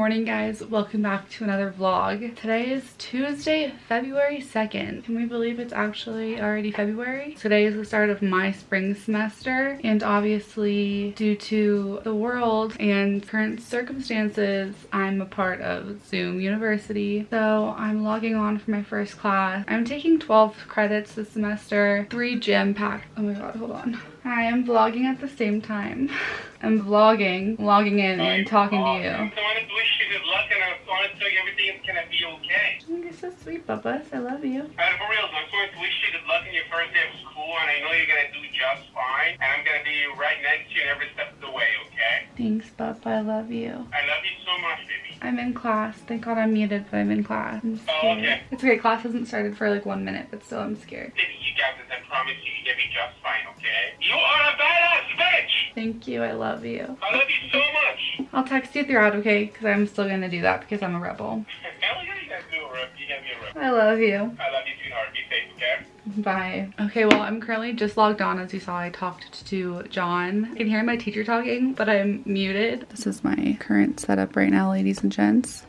morning, guys. Welcome back to another vlog. Today is Tuesday, February 2nd. Can we believe it's actually already February? Today is the start of my spring semester, and obviously due to the world and current circumstances, I'm a part of Zoom University. So I'm logging on for my first class. I'm taking 12 credits this semester, 3 gym packed. Oh my god, hold on. Hi, I'm vlogging at the same time. I'm vlogging, logging in, and talking to you. I wanted to wish you good luck, and I wanted to tell you everything is gonna be okay. Oh, you're so sweet, Bubba. I love you. For real, I just wanted to wish you good luck in your first day of school, and I know you're gonna do just fine. And I'm gonna be right next to you every step of the way, okay? Thanks, Bubba. I love you. I love you so much, baby. I'm in class. Thank God I'm muted, but I'm in class. I'm scared. Oh, okay. It's okay. Class hasn't started for like 1 minute, but still I'm scared. Baby, you got this. I promise you, you're gonna be just fine, okay? You are a badass bitch! Thank you. I love you. I love you so much. I'll text you throughout, okay? Because I'm still going to do that because I'm a rebel. Hell yeah, you gotta do a rep. You gotta be a rep. I love you. I love you, sweetheart. Be safe, okay? Bye. Okay, well, I'm currently just logged on. As you saw, I talked to John. I can hear my teacher talking, but I'm muted. This is my current setup right now, ladies and gents.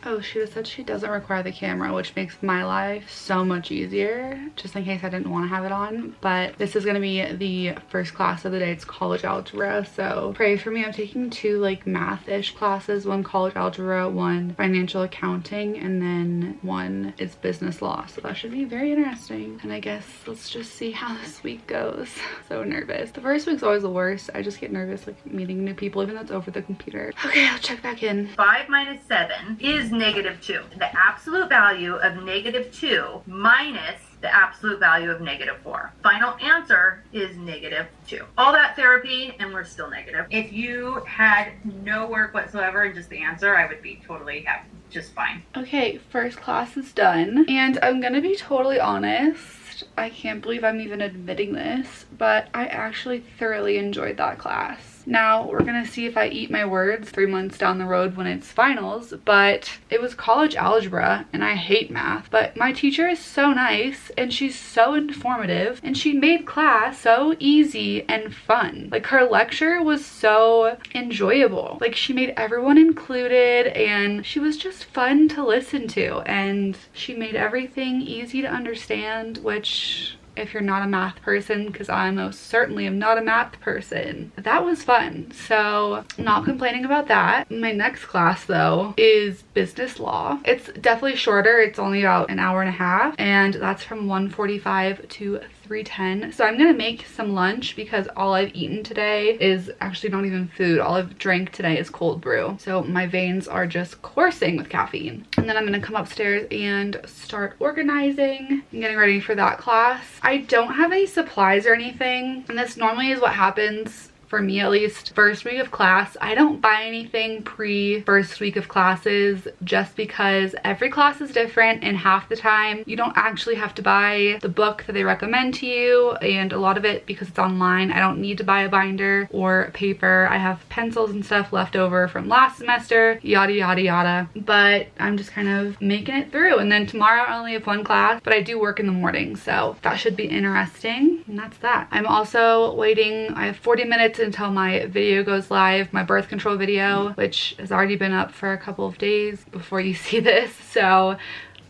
Oh, she said she doesn't require the camera, which makes my life so much easier, just in case I didn't want to have it on. But this is going to be the first class of the day. It's college algebra, so pray for me. I'm taking 2 like math-ish classes, 1 college algebra, 1 financial accounting, and then 1 is business law. So that should be very interesting. And I guess let's just see how this week goes. So nervous. The first week's always the worst. I just get nervous like meeting new people, even though it's over the computer. Okay, I'll check back in. 5 minus 7 is -2. The absolute value of -2 minus the absolute value of -4. Final answer is -2. All that therapy and we're still negative. If you had no work whatsoever and just the answer, I would be totally happy. Just fine. Okay, first class is done, and I'm gonna be totally honest. I can't believe I'm even admitting this, but I actually thoroughly enjoyed that class. Now, we're gonna see if I eat my words 3 months down the road when it's finals, but it was college algebra, and I hate math, but my teacher is so nice, and she's so informative, and she made class so easy and fun. Like, her lecture was so enjoyable. Like, she made everyone included, and she was just fun to listen to, and she made everything easy to understand, which, if you're not a math person, because I most certainly am not a math person, that was fun. So not complaining about that. My next class though is business law. It's definitely shorter. It's only about an hour and a half, and that's from 1:45 to 3:10. So I'm gonna make some lunch because all I've eaten today is actually not even food. All I've drank today is cold brew. So my veins are just coursing with caffeine. And then I'm gonna come upstairs and start organizing and getting ready for that class. I don't have any supplies or anything, and this normally is what happens for me, at least first week of class. I don't buy anything pre first week of classes just because every class is different, and half the time you don't actually have to buy the book that they recommend to you, and a lot of it, because it's online, I don't need to buy a binder or paper. I have pencils and stuff left over from last semester, yada yada yada, but I'm just kind of making it through. And then tomorrow I only have 1 class, but I do work in the morning, so that should be interesting. And that's that. I'm also waiting. I have 40 minutes until my video goes live, my birth control video, which has already been up for a couple of days before you see this, so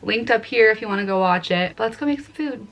linked up here if you want to go watch it. But let's go make some food.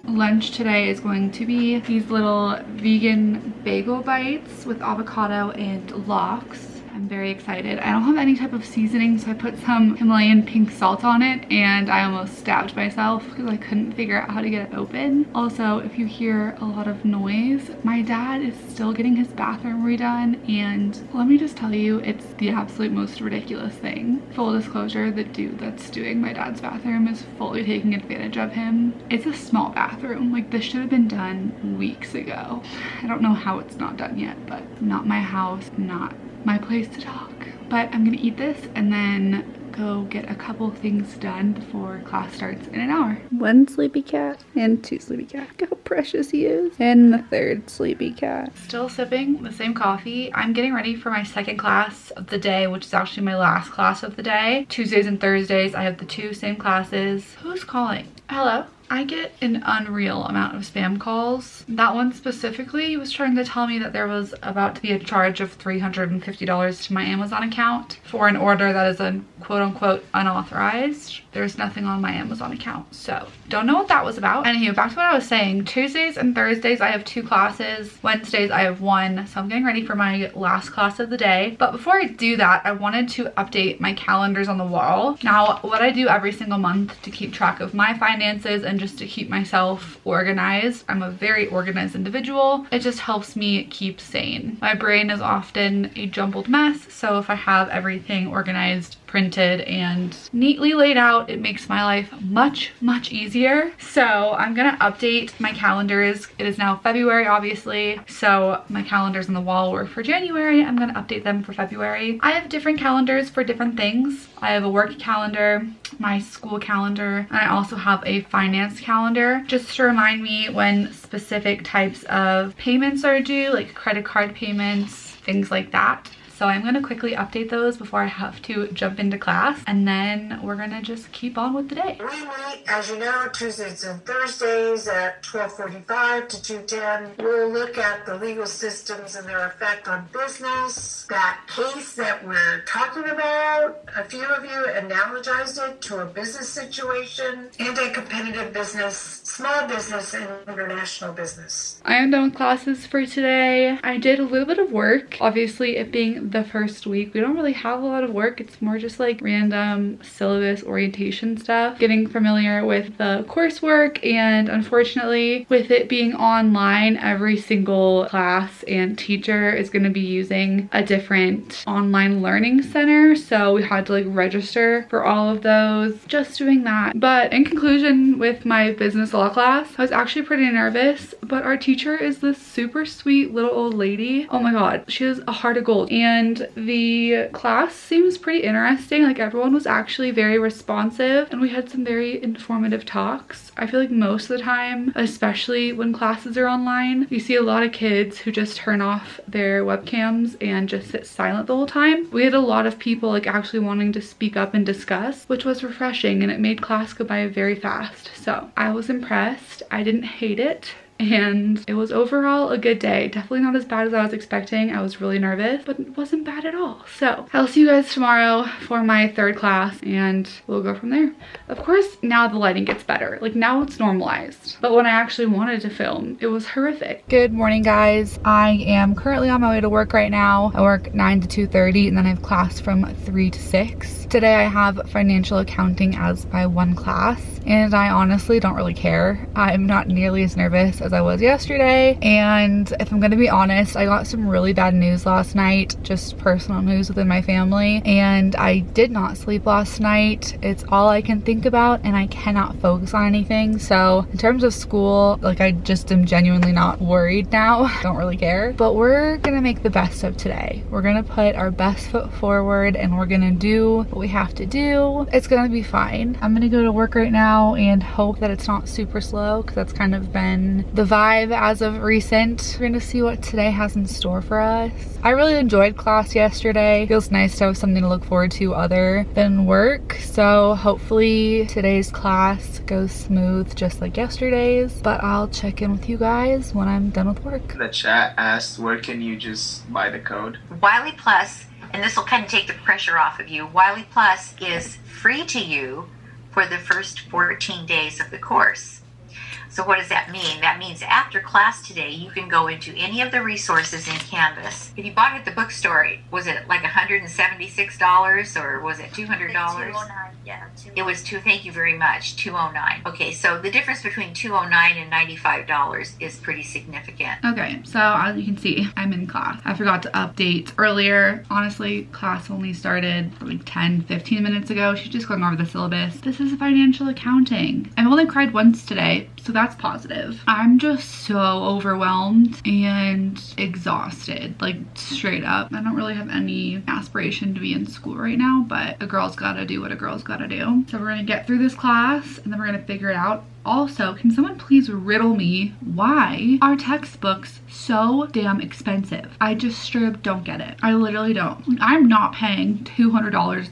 Lunch today is going to be these little vegan bagel bites with avocado and lox. I'm very excited. I don't have any type of seasoning, so I put some Himalayan pink salt on it, and I almost stabbed myself because I couldn't figure out how to get it open. Also, if you hear a lot of noise, my dad is still getting his bathroom redone, and let me just tell you, it's the absolute most ridiculous thing. Full disclosure, the dude that's doing my dad's bathroom is fully taking advantage of him. It's a small bathroom. Like, this should have been done weeks ago. I don't know how it's not done yet, but not my house, not my place to talk. But I'm gonna eat this and then go get a couple things done before class starts in an hour. 1 sleepy cat and 2 sleepy cats. Look how precious he is. And the 3rd sleepy cat. Still sipping the same coffee. I'm getting ready for my 2nd class of the day, which is actually my last class of the day. Tuesdays and Thursdays, I have the 2 same classes. Who's calling? Hello? I get an unreal amount of spam calls. That one specifically was trying to tell me that there was about to be a charge of $350 to my Amazon account for an order that is a quote-unquote unauthorized. There's nothing on my Amazon account, so don't know what that was about. Anywho, back to what I was saying. Tuesdays and Thursdays I have 2 classes. Wednesdays I have 1, so I'm getting ready for my last class of the day. But before I do that, I wanted to update my calendars on the wall. Now, what I do every single month to keep track of my finances and just to keep myself organized. I'm a very organized individual. It just helps me keep sane. My brain is often a jumbled mess, so if I have everything organized, printed, and neatly laid out, it makes my life much easier. So I'm gonna update my calendars. It is now February, obviously, so my calendars on the wall were for January. I'm gonna update them for February. I have different calendars for different things. I have a work calendar, my school calendar, and I also have a finance calendar just to remind me when specific types of payments are due, like credit card payments, things like that. So I'm gonna quickly update those before I have to jump into class, and then we're gonna just keep on with the day. We meet, as you know, Tuesdays and Thursdays at 12:45 to 2:10. We'll look at the legal systems and their effect on business. That case that we're talking about, a few of you analogized it to a business situation, anti-competitive business, small business, and international business. I am done with classes for today. I did a little bit of work. Obviously, it being the first week, we don't really have a lot of work. It's more just like random syllabus orientation stuff, getting familiar with the coursework, and unfortunately with it being online, every single class and teacher is going to be using a different online learning center, so we had to like register for all of those. Just doing that. But in conclusion, with my business law class, I was actually pretty nervous, but our teacher is this super sweet little old lady. Oh my god, she has a heart of gold. And the class seems pretty interesting. Like, everyone was actually very responsive, and we had some very informative talks. I feel like most of the time, especially when classes are online, you see a lot of kids who just turn off their webcams and just sit silent the whole time. We had a lot of people like actually wanting to speak up and discuss, which was refreshing, and it made class go by very fast. So I was impressed. I didn't hate it. And it was overall a good day. Definitely not as bad as I was expecting. I was really nervous, but it wasn't bad at all. So I'll see you guys tomorrow for my 3rd class, and we'll go from there. Of course, now the lighting gets better. Like, now it's normalized. But when I actually wanted to film, it was horrific. Good morning, guys. I am currently on my way to work right now. I work 9 to 2:30, and then I have class from 3 to 6. Today I have financial accounting as my 1 class, and I honestly don't really care. I'm not nearly as nervous as I was yesterday, and if I'm gonna be honest, I got some really bad news last night, just personal news within my family, and I did not sleep last night. It's all I can think about, and I cannot focus on anything. So in terms of school, like, I just am genuinely not worried now. Don't really care, but we're gonna make the best of today. We're gonna put our best foot forward, and we're gonna do what we have to do. It's gonna be fine. I'm gonna go to work right now and hope that it's not super slow, because that's kind of been the vibe as of recent. We're gonna see what today has in store for us. I really enjoyed class yesterday. Feels nice to have something to look forward to other than work. So hopefully today's class goes smooth just like yesterday's, but I'll check in with you guys when I'm done with work. The chat asked, where can you just buy the code? Wiley Plus, and this will kind of take the pressure off of you. Wiley Plus is free to you for the first 14 days of the course. So what does that mean? That means after class today, you can go into any of the resources in Canvas. If you bought it at the bookstore, was it like $176 or was it $200? $209, yeah. It was thank you very much, $209. Okay, so the difference between $209 and $95 is pretty significant. Okay, so as you can see, I'm in class. I forgot to update earlier. Honestly, class only started like 10-15 minutes ago. She's just going over the syllabus. This is financial accounting. I've only cried once today, So that's positive. I'm just so overwhelmed and exhausted, like straight up. I don't really have any aspiration to be in school right now, but a girl's gotta do what a girl's gotta do. So we're gonna get through this class and then we're gonna figure it out. Also, can someone please riddle me why are textbooks so damn expensive? I just straight up don't get it. I literally don't. I'm not paying $200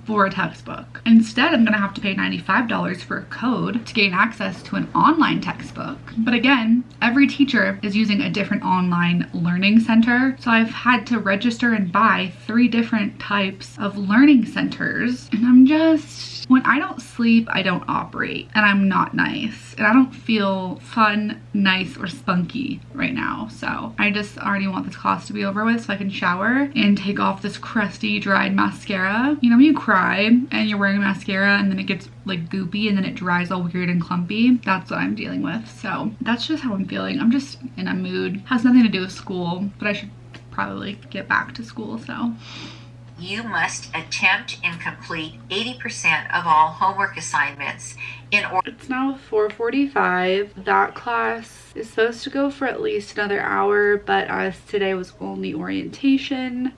for a textbook. Instead, I'm gonna have to pay $95 for a code to gain access to an online textbook. But again, every teacher is using a different online learning center. So I've had to register and buy 3 different types of learning centers. And I'm just, when I don't sleep, I don't operate, and I'm not nice. And I don't feel fun, nice, or spunky right now. So I just already want this class to be over with so I can shower and take off this crusty, dried mascara. You know when you cry and you're wearing mascara and then it gets like goopy and then it dries all weird and clumpy? That's what I'm dealing with. So that's just how I'm feeling. I'm just in a mood. Has nothing to do with school, but I should probably get back to school, so. You must attempt and complete 80% of all homework assignments in order. It's now 4:45. That class is supposed to go for at least another hour, but as today was only orientation,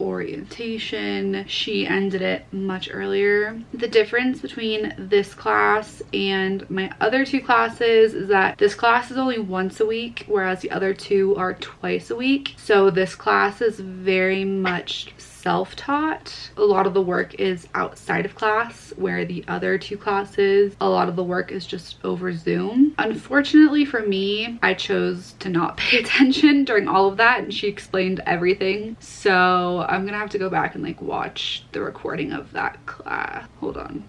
she ended it much earlier. The difference between this class and my other 2 classes is that this class is only once a week, whereas the other 2 are twice a week. So this class is very much self-taught. A lot of the work is outside of class, where the other 2 classes, a lot of the work is just over Zoom. Unfortunately for me, I chose to not pay attention during all of that, and she explained everything. So I'm gonna have to go back and like watch the recording of that class. Hold on.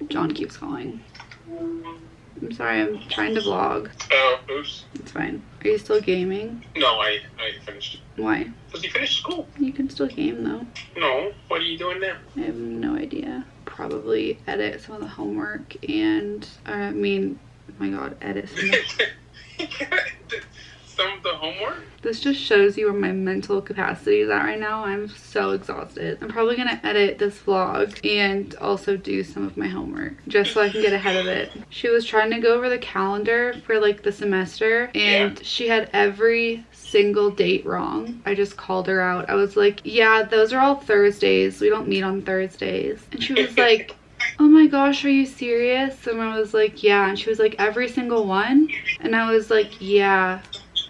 John keeps calling. I'm sorry, I'm trying to vlog. Oops. It's fine. Are you still gaming? No, I finished. Why? Because you finished school. You can still game though. No, what are you doing now? I have no idea. Probably edit some of the homework and, I mean, oh my god, edit some of the... Some of the homework? This just shows you where my mental capacity is at right now. I'm so exhausted. I'm probably gonna edit this vlog and also do some of my homework just so I can get ahead of it. She was trying to go over the calendar for like the semester and she had every single date wrong. I just called her out. I was like, yeah, those are all Thursdays. We don't meet on Thursdays. And she was like, oh my gosh, are you serious? And I was like, yeah. And she was like, every single one? And I was like, yeah.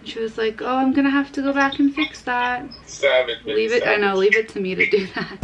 She was like, oh, I'm gonna have to go back and fix that. Savage. Leave it, I know, leave it to me to do that.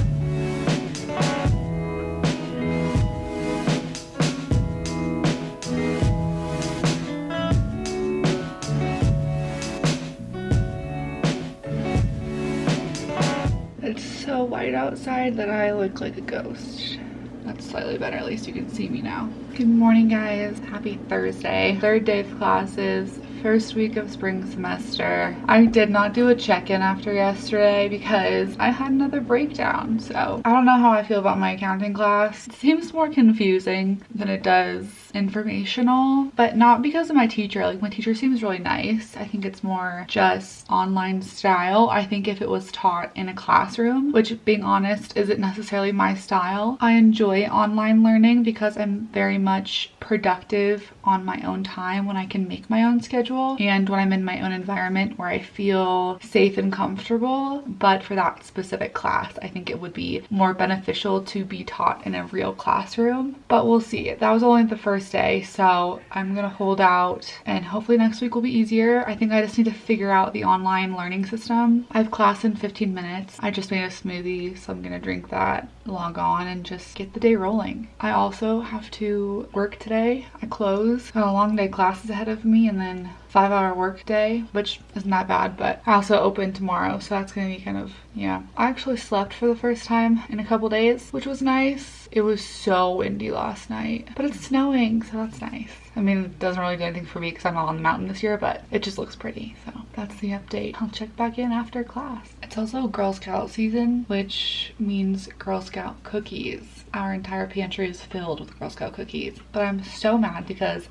It's so white outside that I look like a ghost. That's slightly better, at least you can see me now. Good morning, guys. Happy Thursday. 3rd day of classes. First week of spring semester. I did not do a check-in after yesterday because I had another breakdown. So I don't know how I feel about my accounting class. It seems more confusing than it does informational, but not because of my teacher. Like, my teacher seems really nice. I think it's more just online style. I think if it was taught in a classroom, which being honest isn't necessarily my style, I enjoy online learning because I'm very much productive on my own time when I can make my own schedule and when I'm in my own environment where I feel safe and comfortable. But for that specific class, I think it would be more beneficial to be taught in a real classroom, but we'll see. That was only the first day, so I'm gonna hold out and hopefully next week will be easier. I think I just need to figure out the online learning system. I have class in 15 minutes. I just made a smoothie, so I'm gonna drink that, log on, and just get the day rolling. I also have to work today. I close. Got a long day classes ahead of me and then 5-hour work day, which isn't that bad, but I also open tomorrow, so that's gonna be kind of, yeah. I actually slept for the first time in a couple days, which was nice. It was so windy last night, but it's snowing, so that's nice. I mean, it doesn't really do anything for me because I'm not on the mountain this year, but it just looks pretty, so that's the update. I'll check back in after class. It's also Girl Scout season, which means Girl Scout cookies. Our entire pantry is filled with Girl Scout cookies, but I'm so mad because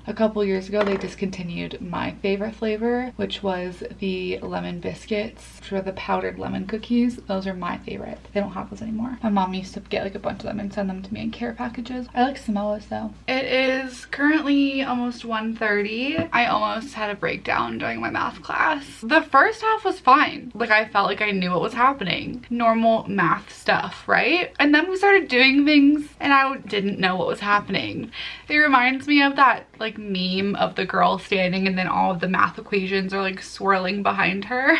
A couple years ago, they discontinued my favorite flavor, which was the lemon biscuits, which are the powdered lemon cookies. Those are my favorite. They don't have those anymore. My mom used to get like a bunch of them and send them to me in care packages. I like Samoas though. It is currently almost 1:30. I almost had a breakdown during my math class. The first half was fine. Like I felt like I knew what was happening. Normal math stuff, right? And then we started doing things and I didn't know what was happening. It reminds me of that like meme of the girl standing and then all of the math equations are like swirling behind her.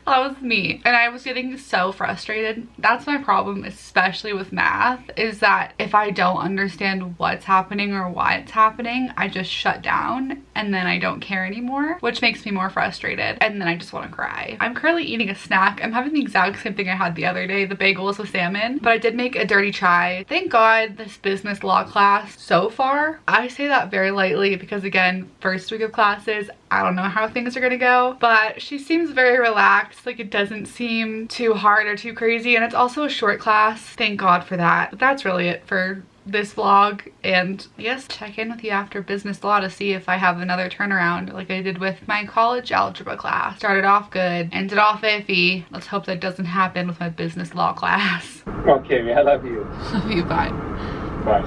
That was me. And I was getting so frustrated. That's my problem, especially with math, is that if I don't understand what's happening or why it's happening, I just shut down and then I don't care anymore, which makes me more frustrated. And then I just want to cry. I'm currently eating a snack. I'm having the exact same thing I had the other day, the bagels with salmon, but I did make a dirty try. Thank God this business law class so far, I say that very lightly because again, first week of classes, I don't know how things are gonna go, but she seems very relaxed. Like it doesn't seem too hard or too crazy. And it's also a short class. Thank God for that. But that's really it for this vlog, and I guess check in with you after business law to see if I have another turnaround like I did with my college algebra class. Started off good, ended off iffy. Let's hope that doesn't happen with my business law class. Okay, I love you. Love you, bye. Bye.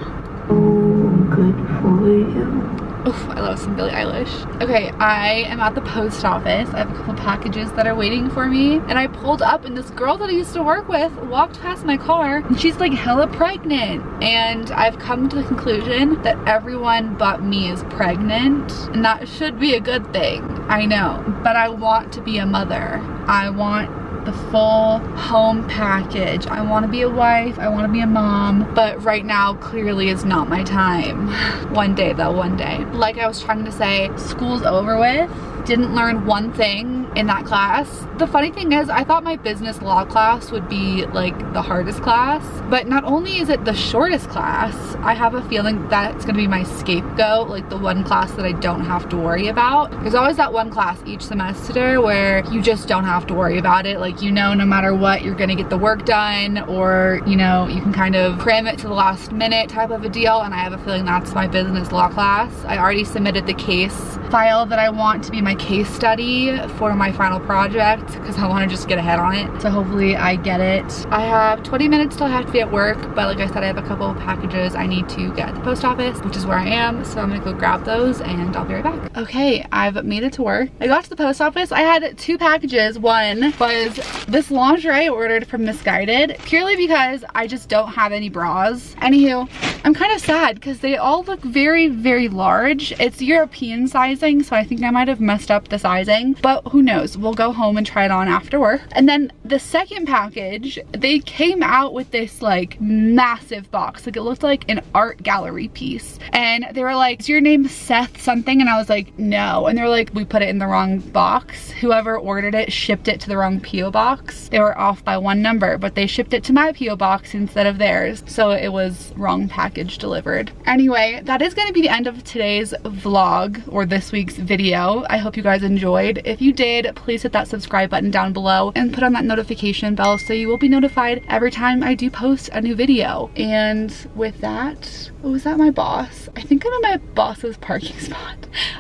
Oh, good for you. Oof, I love some Billie Eilish. Okay, I am at the post office. I have a couple packages that are waiting for me. And I pulled up and this girl that I used to work with walked past my car and she's like hella pregnant. And I've come to the conclusion that everyone but me is pregnant. And that should be a good thing. I know, but I want to be a mother. I want the full home package. I want to be a wife, I want to be a mom, but right now clearly is not my time. One day though, one day. Like I was trying to say, school's over with. Didn't learn one thing in that class. The funny thing is, I thought my business law class would be like the hardest class, but not only is it the shortest class, I have a feeling that it's gonna be my scapegoat, like the one class that I don't have to worry about. There's always that one class each semester where you just don't have to worry about it. Like, you know, no matter what, you're gonna get the work done, or, you know, you can kind of cram it to the last minute type of a deal, and I have a feeling that's my business law class. I already submitted the case file that I want to be my case study for my final project because I want to just get ahead on it. So hopefully I get it. I have 20 minutes till I have to be at work, but like I said, I have a couple of packages I need to get at the post office, which is where I am. So I'm gonna go grab those and I'll be right back. Okay, I've made it to work. I got to the post office. I had two packages. One was this lingerie I ordered from Misguided purely because I just don't have any bras. Anywho, I'm kind of sad because they all look very, very large. It's European sizing, so I think I might have messed up the sizing, but who knows? We'll go home and try it on after work. And then the second package, they came out with this like massive box. Like it looked like an art gallery piece. And they were like, is your name Seth something? And I was like, no. And they were like, we put it in the wrong box. Whoever ordered it shipped it to the wrong PO box. They were off by one number, but they shipped it to my PO box instead of theirs. So it was wrong package delivered. Anyway, that is going to be the end of today's vlog, or this week's video. I hope you guys enjoyed. If you did, please hit that subscribe button down below and put on that notification bell so you will be notified every time I do post a new video. And with that, oh, is that my boss? I think I'm in my boss's parking spot.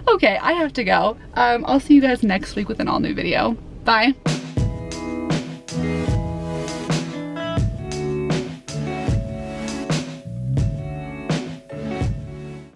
Okay, I have to go. I'll see you guys next week with an all new video. Bye.